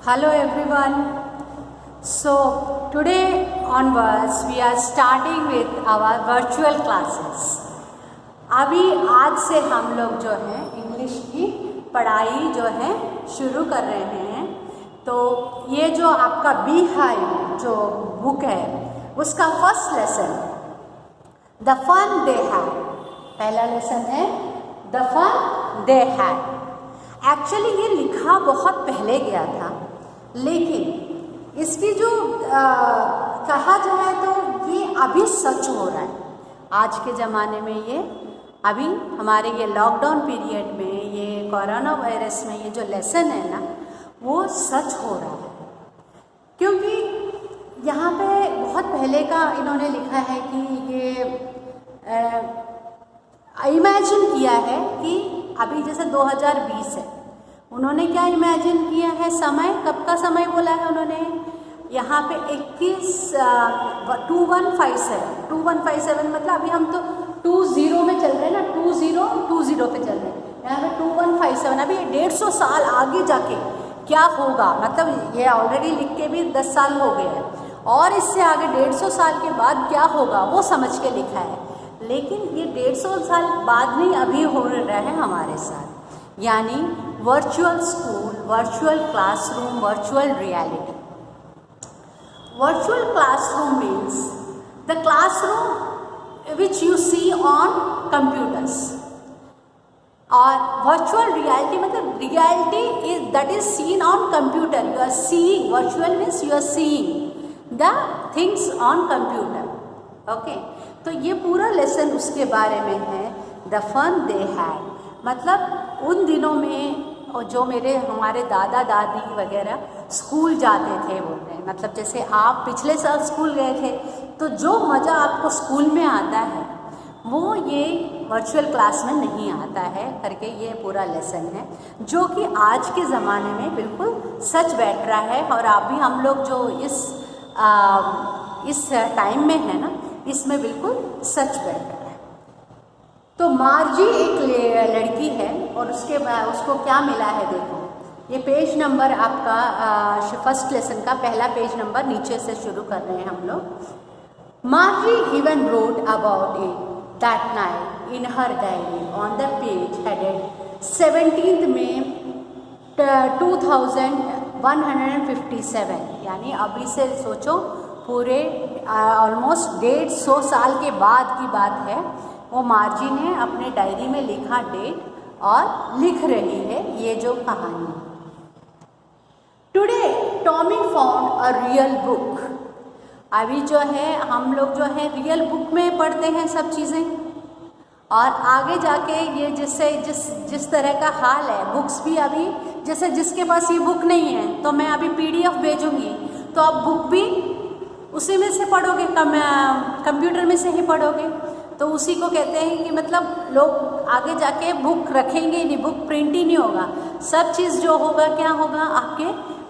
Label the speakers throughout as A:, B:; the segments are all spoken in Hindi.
A: Hello everyone. So today onwards we are starting with our virtual classes. अभी आज से हम लोग जो है इंग्लिश की पढ़ाई जो है शुरू कर रहे हैं। तो ये जो आपका बी हाइव जो बुक है उसका first lesson the fun they had, पहला लेसन है the fun they had. Actually ये लिखा बहुत पहले गया था, लेकिन इसकी जो कहा जाए तो ये अभी सच हो रहा है आज के ज़माने में। ये अभी हमारे ये लॉकडाउन पीरियड में, ये कोरोना वायरस में ये जो लेसन है ना वो सच हो रहा है, क्योंकि यहाँ पे बहुत पहले का इन्होंने लिखा है कि ये इमेजिन किया है कि अभी जैसे 2020 है, उन्होंने क्या इमेजिन किया है समय, कब का समय बोला है उन्होंने यहाँ पे 2157 मतलब अभी हम तो 20 में चल रहे हैं ना, 2020 पे चल रहे हैं, यहाँ पे 2157। अभी 150 साल आगे जाके क्या होगा, मतलब ये ऑलरेडी लिख के भी 10 साल हो गए हैं और इससे आगे 150 साल के बाद क्या होगा वो समझ के लिखा है। लेकिन ये 150 साल बाद नहीं, अभी हो रहा है हमारे साथ, यानी virtual school, virtual classroom, virtual reality. Virtual classroom means the classroom which you see on computers, और virtual reality मतलब reality is that is seen on computer. You are seeing, virtual means you are seeing the things on computer. Okay, तो ये पूरा लेसन उसके बारे में है the fun they had। मतलब उन दिनों में जो हमारे दादा दादी वगैरह स्कूल जाते थे बोलते हैं, मतलब जैसे आप पिछले साल स्कूल गए थे तो जो मज़ा आपको स्कूल में आता है वो ये वर्चुअल क्लास में नहीं आता है करके ये पूरा लेसन है, जो कि आज के ज़माने में बिल्कुल सच बैठ रहा है। और अभी हम लोग जो इस टाइम में है ना, इसमें बिल्कुल सच बैठ रहा है। तो मार्जी एक लड़की है और उसको क्या मिला है, देखो ये पेज नंबर आपका फर्स्ट लेसन का पहला पेज नंबर नीचे से शुरू कर रहे हैं हम लोग। मार्जी even wrote about it that night in her diary on the page headed 17 May 2157, यानी अभी से सोचो पूरे ऑलमोस्ट 150 साल के बाद की बात है। वो मार्जी ने अपने डायरी में लिखा डेट और लिख रही है ये जो कहानी। Today Tommy found a real book. अभी जो है हम लोग जो है रियल बुक में पढ़ते हैं सब चीज़ें, और आगे जाके ये जिस तरह का हाल है, बुक्स भी अभी जैसे जिसके पास ये बुक नहीं है तो मैं अभी PDF भेजूँगी तो आप बुक भी उसी में से पढ़ोगे, कंप्यूटर में से ही पढ़ोगे। तो उसी को कहते हैं कि मतलब लोग आगे जाके बुक रखेंगे ही नहीं, बुक प्रिंट ही नहीं होगा, सब चीज़ जो होगा क्या होगा, आपके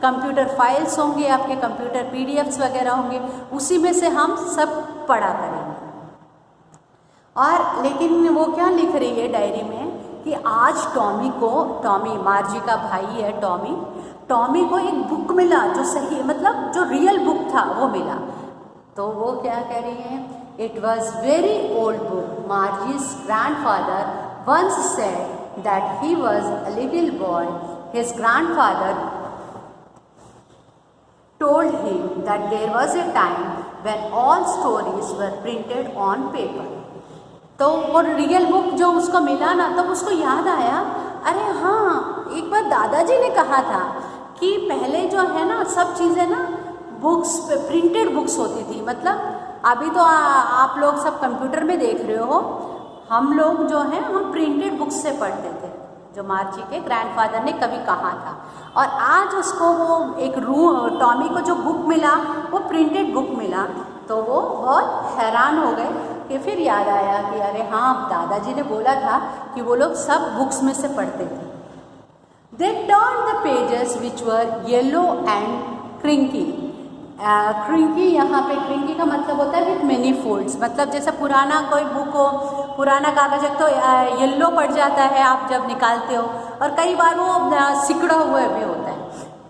A: कंप्यूटर फाइल्स होंगे, आपके कंप्यूटर PDFs वगैरह होंगे, उसी में से हम सब पढ़ा करेंगे। और लेकिन वो क्या लिख रही है डायरी में कि आज टॉमी मार्जी का भाई है टॉमी को एक बुक मिला जो सही मतलब जो रियल बुक था वो मिला। तो वो क्या कह रही है, It was very old book. Margie's grandfather once said that he was a little boy. His grandfather told him that there was a time when all stories were printed on paper. तो वो रियल बुक जो उसको मिला ना, तब उसको याद आया, अरे हाँ एक बार दादाजी ने कहा था कि पहले जो है ना सब चीज़ें ना बुक्स पे प्रिंटेड बुक्स होती थी। मतलब अभी तो आप लोग सब कंप्यूटर में देख रहे हो, हम लोग जो हैं हम प्रिंटेड बुक्स से पढ़ते थे, जो मार्जी के ग्रैंडफादर ने कभी कहा था। और आज उसको वो एक टॉमी को जो बुक मिला वो प्रिंटेड बुक मिला, तो वो बहुत हैरान हो गए कि फिर याद आया कि अरे हाँ दादाजी ने बोला था कि वो लोग सब बुक्स में से पढ़ते थे। They turned the pages which were yellow and crinky. क्रिंकी, यहाँ पे क्रिंकी का मतलब होता है विथ मेनी फोल्ड्स, मतलब जैसा पुराना कोई बुक हो, पुराना कागज तो येल्लो पड़ जाता है आप जब निकालते हो, और कई बार वो सिकुड़ा हुआ भी होता है।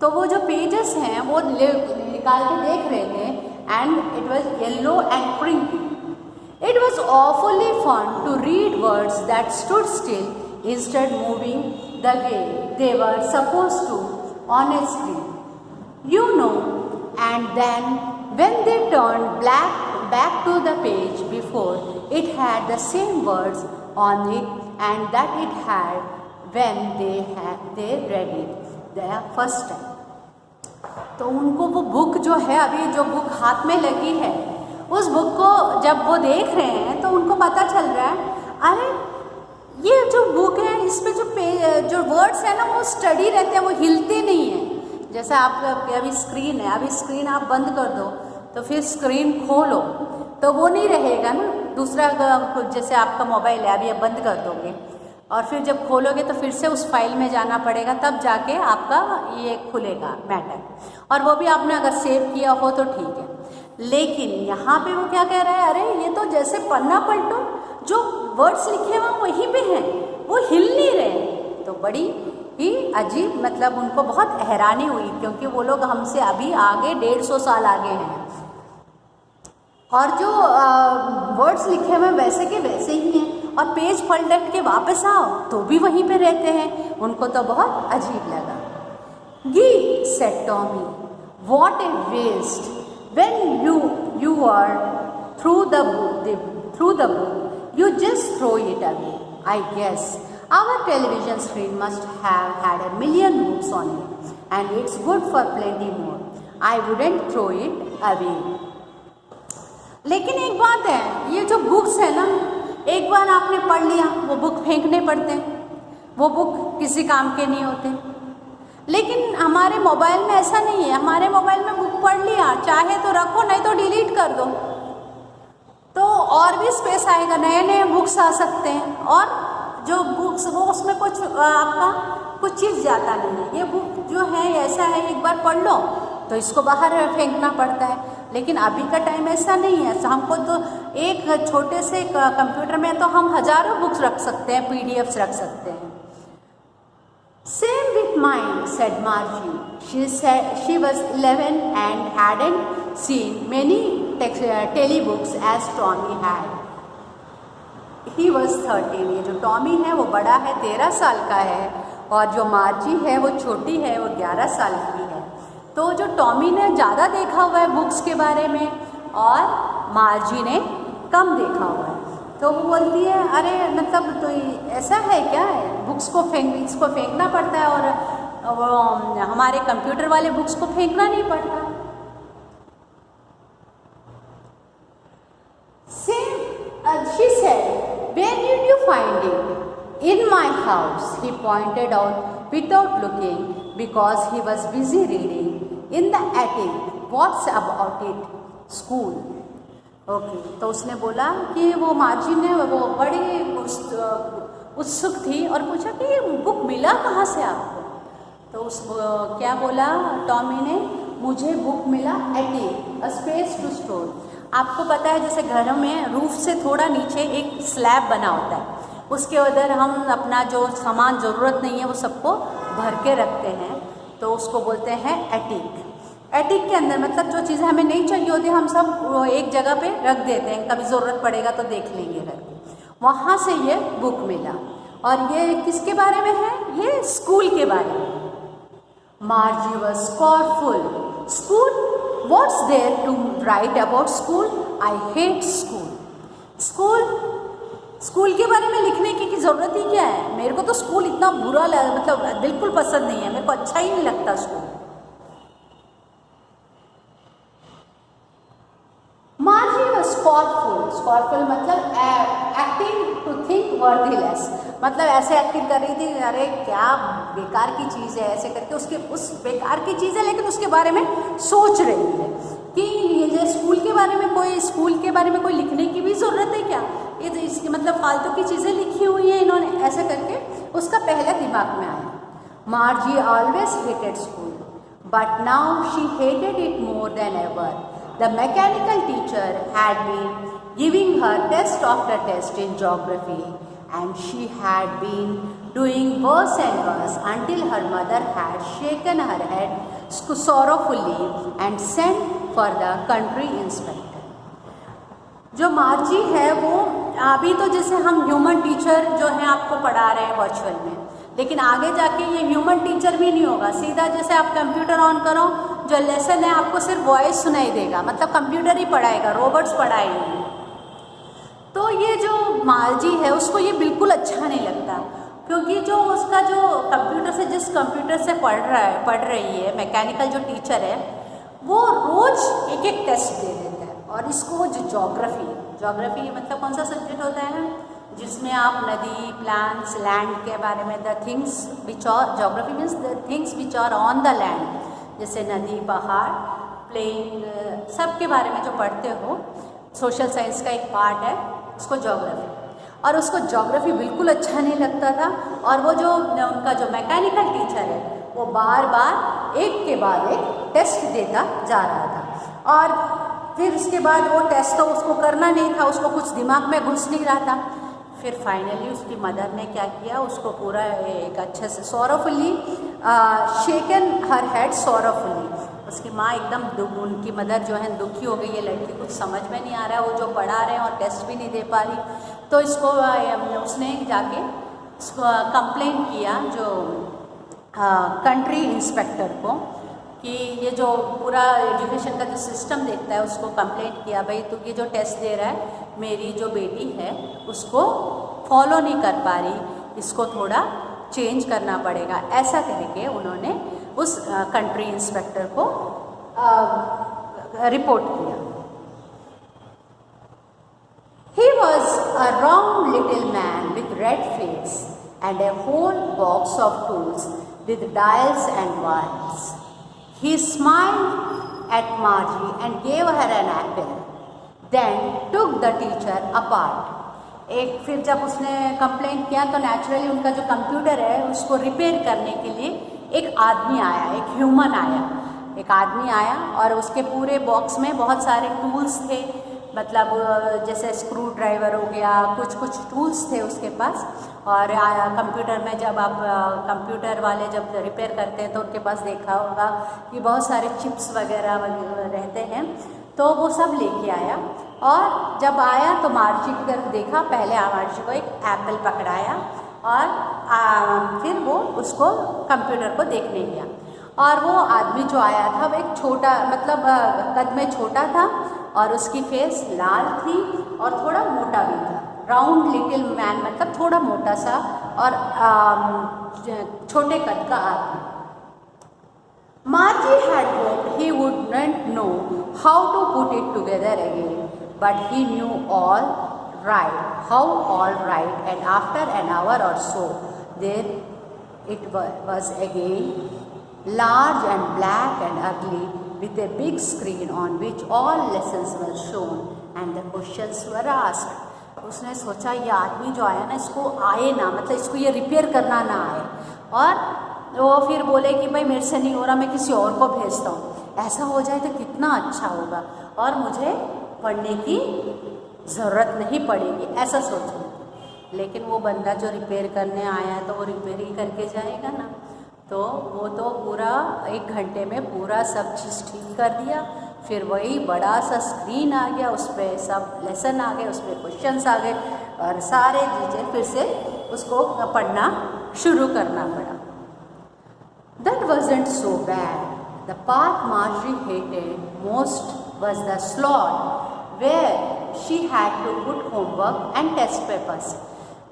A: तो वो जो पेजेस हैं वो निकाल के देख रहे थे and it was yellow and crinkly. It was awfully fun to read words that stood still instead moving the way they were supposed to on a screen. You know, and then when they turned back to the page before, it had the same words on it and that it had when they read it the first time. तो उनको वो बुक जो है, अभी जो बुक हाथ में लगी है, उस बुक को जब वो देख रहे हैं तो उनको पता चल रहा है, अरे ये जो बुक है इसमें जो वर्ड्स है ना वो स्टडी रहते हैं, वो हिलते नहीं हैं. जैसे आप अभी स्क्रीन है, अभी स्क्रीन आप बंद कर दो तो फिर स्क्रीन खोलो तो वो नहीं रहेगा ना. दूसरा जैसे आपका मोबाइल है, अभी आप बंद कर दोगे और फिर जब खोलोगे तो फिर से उस फाइल में जाना पड़ेगा, तब जाके आपका ये खुलेगा मैटर. और वो भी आपने अगर सेव किया हो तो ठीक है. लेकिन यहाँ पे वो क्या कह रहा है, अरे ये तो जैसे पन्ना पलटो, जो वर्ड्स लिखे हुए वहीं पे हैं, वो हिल नहीं रहे. तो बड़ी ही अजीब, मतलब उनको बहुत हैरानी हुई क्योंकि वो लोग हमसे अभी आगे 150 साल आगे हैं और जो वर्ड्स लिखे हुए वैसे के वैसे ही हैं और पेज पलट के वापस आओ तो भी वहीं पे रहते हैं. उनको तो बहुत अजीब लगा. Gee said Tommy, what a waste. When you are through the book, you just throw it away. I guess our television screen must have had a million books on it, and it's good for plenty more. I wouldn't throw it away. लेकिन एक बात है, ये जो बुक्स है ना, एक बार आपने पढ़ लिया वो बुक फेंकने पड़ते हैं, वो बुक किसी काम के नहीं होते. लेकिन हमारे मोबाइल में ऐसा नहीं है. हमारे मोबाइल में बुक पढ़ लिया, चाहे तो रखो नहीं तो डिलीट कर दो, तो और भी स्पेस आएगा, नए नए बुक्स आ सकते हैं. और जो बुक्स वो उसमें कुछ आपका कुछ चीज़ जाता नहीं है. ये बुक जो है ऐसा है, एक बार पढ़ लो तो इसको बाहर फेंकना पड़ता है. लेकिन अभी का टाइम ऐसा नहीं है. हमको तो एक छोटे से कंप्यूटर में तो हम हज़ारों बुक्स रख सकते हैं, PDFs रख सकते हैं. Same with mine, said Margie. She said she was 11 and hadn't seen many telebooks as Tommy had. He was 13. ये जो टॉमी है वो बड़ा है, 13 साल का है, और जो मार्जी है वो छोटी है, वो 11 साल की है. तो जो टॉमी ने ज़्यादा देखा हुआ है बुक्स के बारे में और मार्जी ने कम देखा हुआ है. तो वो बोलती है, अरे मतलब तो ऐसा है क्या है, बुक्स को इसको फेंकना पड़ता है और वो हमारे कंप्यूटर वाले बुक्स को फेंकना नहीं पड़ता. She said, where did you find it? In my house, he pointed out without looking because he was busy reading. In the attic. What's about it? School. Okay. तो उसने बोला कि वो मार्जी ने वो बड़ी उत्सुक थी और पूछा कि ये बुक मिला कहाँ से आपको. तो क्या बोला टॉमी ने, मुझे बुक मिला attic, a space to store. आपको पता है जैसे घरों में रूफ से थोड़ा नीचे एक स्लैब बना होता है, उसके उधर हम अपना जो सामान ज़रूरत नहीं है वो सबको भर के रखते हैं, तो उसको बोलते हैं एटिक. एटिक के अंदर मतलब जो चीज़ें हमें नहीं चाहिए होती हम सब एक जगह पे रख देते हैं, कभी ज़रूरत पड़ेगा तो देख लेंगे रख के. वहाँ से ये बुक मिला. और ये किसके बारे में है? ये स्कूल के बारे में. Margie was scornful. School? What's there to write about school? I hate school. School के बारे में लिखने की ज़रूरत ही क्या है? मेरे को तो स्कूल इतना बुरा मतलब बिल्कुल पसंद नहीं है, मेरे को अच्छा ही नहीं लगता स्कूल. मार्जी वाज स्कॉर्फुल. स्कॉर्फुल मतलब एक्टिंग टू थिंक वर्थीलेस, मतलब ऐसे एक्टिंग कर रही थी, अरे क्या बेकार की चीज़ है, ऐसे करके उसके उस बेकार की चीज़ है लेकिन उसके बारे में सोच रही है कि ये स्कूल के बारे में कोई लिखने की भी ज़रूरत है क्या, ये तो इसकी मतलब फालतू की चीज़ें लिखी हुई हैं इन्होंने, ऐसे करके उसका पहले दिमाग में आया. मार्जी always hated school but now she hated it more than ever. The mechanical teacher had been giving her test after test in geography and she had been doing worse and worse until her mother had shaken her head sorrowfully and sent for the country inspector. जो मार्जी है वो अभी तो जैसे हम ह्यूमन टीचर जो है आपको पढ़ा रहे हैं वर्चुअल में, लेकिन आगे जाके ये ह्यूमन टीचर भी नहीं होगा। सीधा जैसे आप कंप्यूटर ऑन करो, जो लेसन है आपको सिर्फ वॉइस सुनाई देगा, मतलब कंप्यूटर ही पढ़ाएगा, रोबोट्स पढ़ाएंगे। तो ये जो मार्जी है उसको ये बिल्कुल अच्छा नहीं लगता, क्योंकि जो उसका जो कंप्यूटर से जिस कंप्यूटर से पढ़ रही है मैकेनिकल जो टीचर है वो रोज़ एक एक टेस्ट दे देता है। और इसको जो जोग्राफी मतलब कौन सा सब्जेक्ट होता है जिसमें आप नदी, प्लांट्स, लैंड के बारे में the things which are, geography means the things which are on the land, जैसे नदी, पहाड़, प्लेन, सब के बारे में जो पढ़ते हो, सोशल साइंस का एक पार्ट है उसको जोग्राफी। और उसको जोग्राफी बिल्कुल अच्छा नहीं लगता था, और वो जो उनका जो मैकेनिकल टीचर है वो बार बार एक के बाद एक टेस्ट देता जा रहा था। और फिर उसके बाद वो टेस्ट तो उसको करना नहीं था, उसको कुछ दिमाग में घुस नहीं रहा था। फिर फाइनली उसकी मदर ने क्या किया, उसको पूरा एक अच्छे से सॉरोफुली शेकन हर हेड सॉरोफुली, उसकी माँ एकदम उनकी मदर जो है दुखी हो गई, ये लड़की कुछ समझ में नहीं आ रहा है, वो जो पढ़ा रहे हैं और टेस्ट भी नहीं दे पा रही। तो इसको उसने जाके इसको कंप्लेन किया जो कंट्री इंस्पेक्टर को, कि ये जो पूरा एजुकेशन का जो सिस्टम देखता है उसको कंप्लेंट किया, भाई तो ये जो टेस्ट दे रहा है मेरी जो बेटी है उसको फॉलो नहीं कर पा रही, इसको थोड़ा चेंज करना पड़ेगा, ऐसा कह के उन्होंने उस कंट्री इंस्पेक्टर को रिपोर्ट किया। He was a round little man with red face and a whole box of tools with dials and wires. He smiled at Margie and gave her an apple, then took the teacher apart. एक फिर जब उसने कंप्लेंट किया तो नेचुरली उनका जो कंप्यूटर है उसको रिपेयर करने के लिए एक आदमी आया, एक ह्यूमन आया, एक आदमी आया और उसके पूरे बॉक्स में बहुत सारे टूल्स थे, मतलब जैसे स्क्रू ड्राइवर हो गया, कुछ टूल्स थे उसके पास। और कंप्यूटर में जब आप कंप्यूटर वाले जब रिपेयर करते हैं तो उनके पास देखा होगा कि बहुत सारे चिप्स वगैरह रहते हैं, तो वो सब लेके आया। और जब आया तो मार्जी की तरफ देखा, पहले मार्जी को एक एप्पल पकड़ाया और फिर वो उसको कंप्यूटर को देखने गया। और वो आदमी जो आया था वो एक छोटा, मतलब कद में छोटा था और उसकी फेस लाल थी और थोड़ा मोटा भी था, राउंड लिटिल मैन, मतलब थोड़ा मोटा सा और छोटे कद का आदमी। Margie had hoped he would not know how to put it together again, but he knew how all right, and after an hour or so, there it was again, large and black and ugly, with a big screen on which all lessons were shown and the questions were asked. उसने सोचा ये आदमी जो आया ना इसको आए ना, मतलब इसको ये रिपेयर करना ना आए, और वो फिर बोले कि भाई मेरे से नहीं हो रहा, मैं किसी और को भेजता हूँ, ऐसा हो जाए तो कितना अच्छा होगा और मुझे पढ़ने की ज़रूरत नहीं पड़ेगी, ऐसा सोच रही थी। लेकिन वो बंदा जो रिपेयर करने आया तो वो रिपेयर ही करके जाएगा ना, तो वो तो पूरा 1 घंटे में पूरा सब चीज़ ठीक कर दिया। फिर वही बड़ा सा स्क्रीन आ गया, उस पर सब लेसन आ गए, उस पर क्वेश्चंस आ गए और सारे चीज़ें फिर से उसको पढ़ना शुरू करना पड़ा। That wasn't so bad. The part Margie hated most was the slot where she had to put homework and test papers.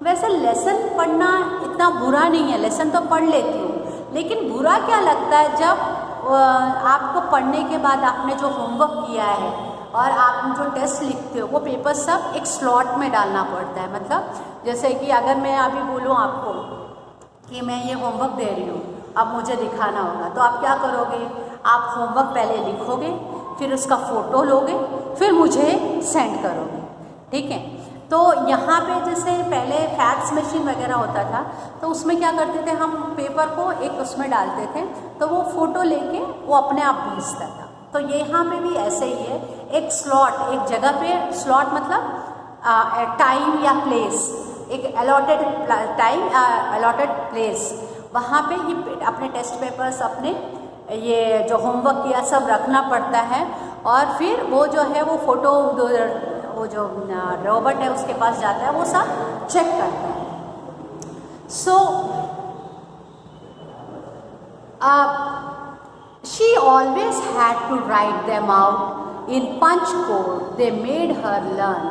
A: वैसे लेसन पढ़ना इतना बुरा नहीं है, लेसन तो पढ़ लेती हूँ, लेकिन बुरा क्या लगता है जब आपको पढ़ने के बाद आपने जो होमवर्क किया है और आप जो टेस्ट लिखते हो वो पेपर सब एक स्लॉट में डालना पड़ता है। मतलब जैसे कि अगर मैं अभी बोलूँ आपको कि मैं ये होमवर्क दे रही हूँ, अब मुझे दिखाना होगा, तो आप क्या करोगे, आप होमवर्क पहले लिखोगे, फिर उसका फ़ोटो लोगे, फिर मुझे सेंड करोगे, ठीक है। तो यहाँ पे जैसे पहले फैक्स मशीन वगैरह होता था तो उसमें क्या करते थे, हम पेपर को एक उसमें डालते थे तो वो फ़ोटो लेके वो अपने आप भेजता था। तो ये यहाँ पे भी ऐसे ही है, एक स्लॉट, एक जगह पे स्लॉट मतलब टाइम या प्लेस, एक अलॉटेड टाइम, अलॉटेड प्लेस, वहाँ पे ये अपने टेस्ट पेपर्स, अपने ये जो होमवर्क किया सब रखना पड़ता है। और फिर वो जो है वो फ़ोटो, वो जो रोबोट है उसके पास जाता है, वो सब चेक करता है। सो she always had to write them out in punch code they made her learn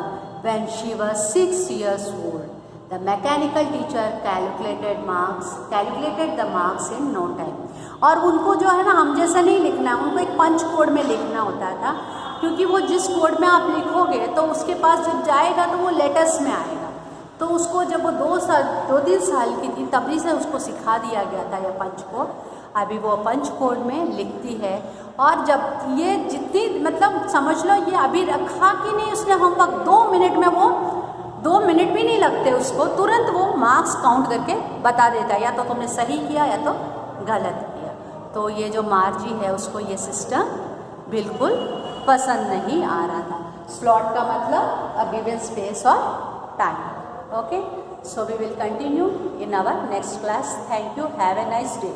A: when she was 6 years old. The mechanical teacher calculated the marks in no time. और उनको जो है ना हम जैसा नहीं लिखना है, उनको एक पंच कोड में लिखना होता था, क्योंकि वो जिस कोड में आप लिखोगे तो उसके पास जब जाएगा तो वो लेटर्स में आएगा। तो उसको जब वो 2-3 साल की थी तभी से उसको सिखा दिया गया था यह पंच कोड। अभी वो पंच कोड में लिखती है। और जब ये जितनी मतलब समझ लो ये अभी रखा कि नहीं उसने होमवर्क, 2 मिनट में वो 2 मिनट भी नहीं लगते उसको, तुरंत वो मार्क्स काउंट करके बता देता है, या तो तुमने सही किया या तो गलत किया। तो ये जो मार्जी है उसको ये सिस्टम बिल्कुल पसंद नहीं आ रहा था। स्लॉट का मतलब अ गिवन स्पेस और time. Okay, so we will continue in our next class. Thank you. Have a nice day.